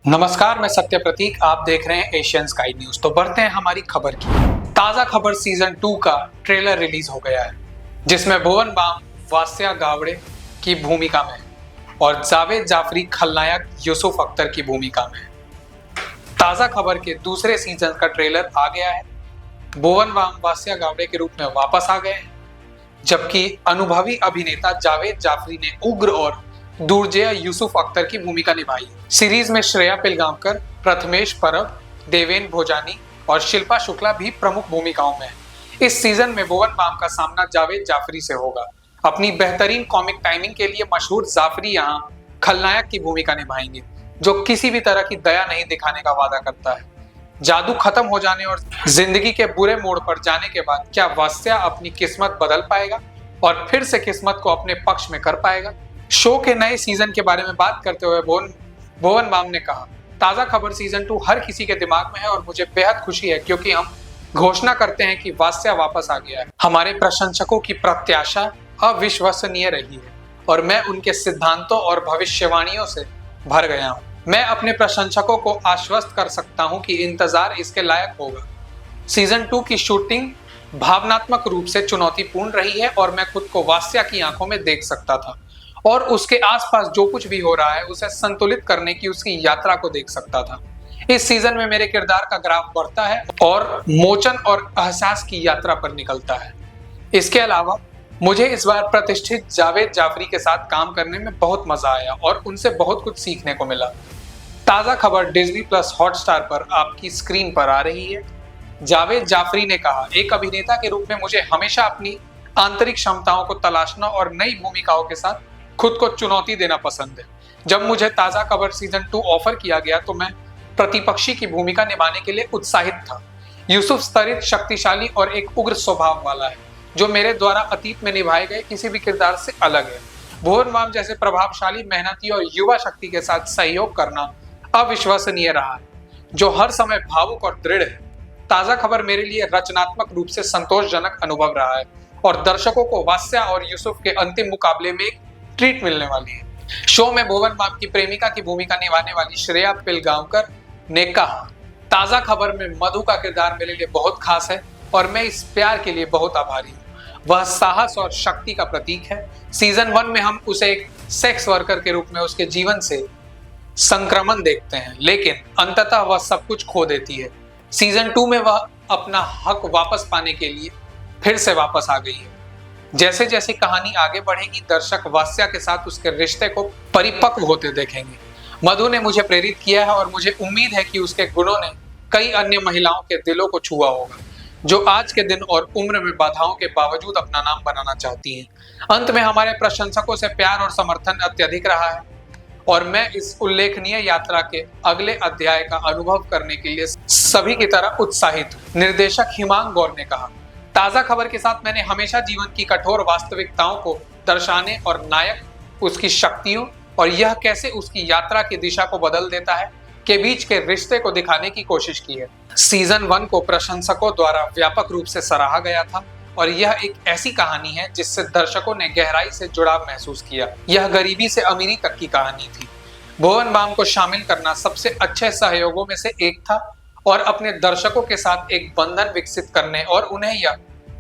नमस्कार, मैं सत्य प्रतीक। आप देख रहे हैं एशियन स्काई न्यूज। तो बढ़ते हैं हमारी खबर की। ताजा खबर सीजन 2 का ट्रेलर रिलीज हो गया है, जिसमें भुवन बाम वास्या गावड़े की भूमिका में और जावेद जाफरी खलनायक यूसुफ अख्तर की भूमिका में। ताजा खबर के दूसरे सीजन का ट्रेलर आ गया है। भुवन बाम वास्या गावड़े के रूप में वापस आ गए हैं, जबकि अनुभवी अभिनेता जावेद जाफरी ने उग्र और दुर्जय यूसुफ अख्तर की भूमिका निभाई। सीरीज में श्रेया पिलगांवकर, प्रथमेश परब, देवेन भोजानी और शिल्पा शुक्ला भी प्रमुख भूमिकाओं में हैं। इस सीजन में भुवन बाम का सामना जावेद जाफरी से होगा। अपनी बेहतरीन कॉमिक टाइमिंग के लिए मशहूर जाफरी यहाँ खलनायक की भूमिका निभाएंगे, जो किसी भी तरह की दया नहीं दिखाने का वादा करता है। जादू खत्म हो जाने और जिंदगी के बुरे मोड़ पर जाने के बाद क्या वास्या अपनी किस्मत बदल पाएगा और फिर से किस्मत को अपने पक्ष में कर पाएगा? शो के नए सीजन के बारे में बात करते हुए भुवन बाम ने कहा, ताजा खबर सीजन 2 हर किसी के दिमाग में है और मुझे बेहद खुशी है, क्योंकि हम घोषणा करते हैं कि वास्या वापस आ गया है। हमारे प्रशंसकों की प्रत्याशा अविश्वसनीय रही है और मैं उनके सिद्धांतों और भविष्यवाणियों से भर गया हूँ। मैं अपने प्रशंसकों को आश्वस्त कर सकता हूँ कि इंतजार इसके लायक होगा। सीजन 2 की शूटिंग भावनात्मक रूप से चुनौतीपूर्ण रही है और मैं खुद को वास्या की आंखों में देख सकता था और उसके आसपास जो कुछ भी हो रहा है उसे संतुलित करने की उसकी यात्रा को देख सकता था। इस सीजन में मेरे किरदार का ग्राफ बढ़ता है और मोचन और एहसास की यात्रा पर निकलता है। इसके अलावा मुझे इस बार प्रतिष्ठित जावेद जाफरी के साथ काम करने में बहुत मजा आया और उनसे बहुत कुछ सीखने को मिला। ताजा खबर डिज्नी प्लस हॉटस्टार पर आपकी स्क्रीन पर आ रही है। जावेद जाफरी ने कहा, एक अभिनेता के रूप में मुझे हमेशा अपनी आंतरिक क्षमताओं को तलाशना और नई भूमिकाओं के साथ खुद को चुनौती देना पसंद है। जब मुझे ताजा खबर सीजन 2 ऑफर किया गया तो मैं प्रतिपक्षी की भूमिका निभाने के लिए उत्साहित था। यूसुफ स्तरित, शक्तिशाली और एक उग्र स्वभाव वाला है, जो मेरे द्वारा अतीत में निभाए गए किसी भी किरदार से अलग है। भुवन बाम जैसे प्रभावशाली, मेहनती और युवा शक्ति के साथ सहयोग करना अविश्वसनीय रहा है, जो हर समय भावुक और दृढ़ है। ताजा खबर मेरे लिए रचनात्मक रूप से संतोषजनक अनुभव रहा है और दर्शकों को वास्या और यूसुफ के अंतिम मुकाबले में एक ट्रीट मिलने वाली है। शो में भुवन बाम की प्रेमिका की भूमिका निभाने वाली श्रेया पिलगांवकर ने कहा, ताजा खबर में मधु का किरदार मेरे लिए बहुत खास है और मैं इस प्यार के लिए बहुत आभारी हूँ। वह साहस और शक्ति का प्रतीक है। सीजन 1 में हम उसे एक सेक्स वर्कर के रूप में उसके जीवन से संक्रमण देखते हैं, लेकिन अंततः वह सब कुछ खो देती है। सीजन 2 में वह अपना हक वापस पाने के लिए फिर से वापस आ गई है। जैसे जैसे कहानी आगे बढ़ेगी, दर्शक वास्या के साथ उसके रिश्ते को परिपक्व होते देखेंगे। मधु ने मुझे प्रेरित किया है और मुझे उम्मीद है कि उसके गुणों ने कई अन्य महिलाओं के दिलों को छुआ होगा, जो आज के दिन और उम्र में बाधाओं के बावजूद अपना नाम बनाना चाहती हैं। अंत में हमारे प्रशंसकों से प्यार और समर्थन अत्यधिक रहा है और मैं इस उल्लेखनीय यात्रा के अगले अध्याय का अनुभव करने के लिए सभी की तरह उत्साहित हूँ। निर्देशक हिमांग गौर ने कहा, ताजा खबर के साथ मैंने हमेशा जीवन की कठोर वास्तविकताओं को दर्शाने और नायक, उसकी शक्तियों और यह कैसे उसकी यात्रा की दिशा को बदल देता है के बीच के रिश्ते को दिखाने की कोशिश की है। सीजन 1 को प्रशंसकों द्वारा व्यापक रूप से सराहा गया था और यह एक ऐसी कहानी है जिससे दर्शकों ने गहराई से जुड़ाव महसूस किया। यह गरीबी से अमीरी तक की कहानी थी। भुवन बाम को शामिल करना सबसे अच्छे सहयोगों में से एक था और अपने दर्शकों के साथ एक बंधन विकसित करने और उन्हें यह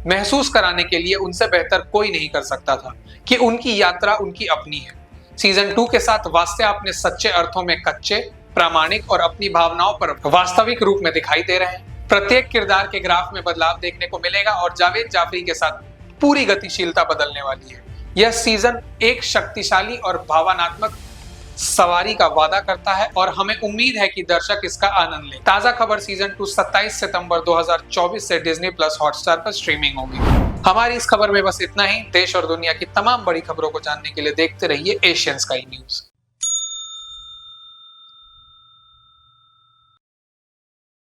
महसूस कराने के लिए उनसे बेहतर कोई नहीं कर सकता था कि उनकी यात्रा उनकी अपनी है। सीजन 2 के साथ वास्या अपने सच्चे अर्थों में कच्चे, प्रामाणिक और अपनी भावनाओं पर वास्तविक रूप में दिखाई दे रहे हैं। प्रत्येक किरदार के ग्राफ में बदलाव देखने को मिलेगा और जावेद जाफरी के साथ पूरी गतिशीलता बदलने वाली है। यह सीजन एक शक्तिशाली और भावनात्मक सवारी का वादा करता है और हमें उम्मीद है कि दर्शक इसका आनंद लें। ताजा खबर सीजन 2 27 सितंबर 2024 से डिज्नी प्लस हॉटस्टार पर स्ट्रीमिंग होगी। हमारी इस खबर में बस इतना ही। देश और दुनिया की तमाम बड़ी खबरों को जानने के लिए देखते रहिए एशियन स्काई न्यूज।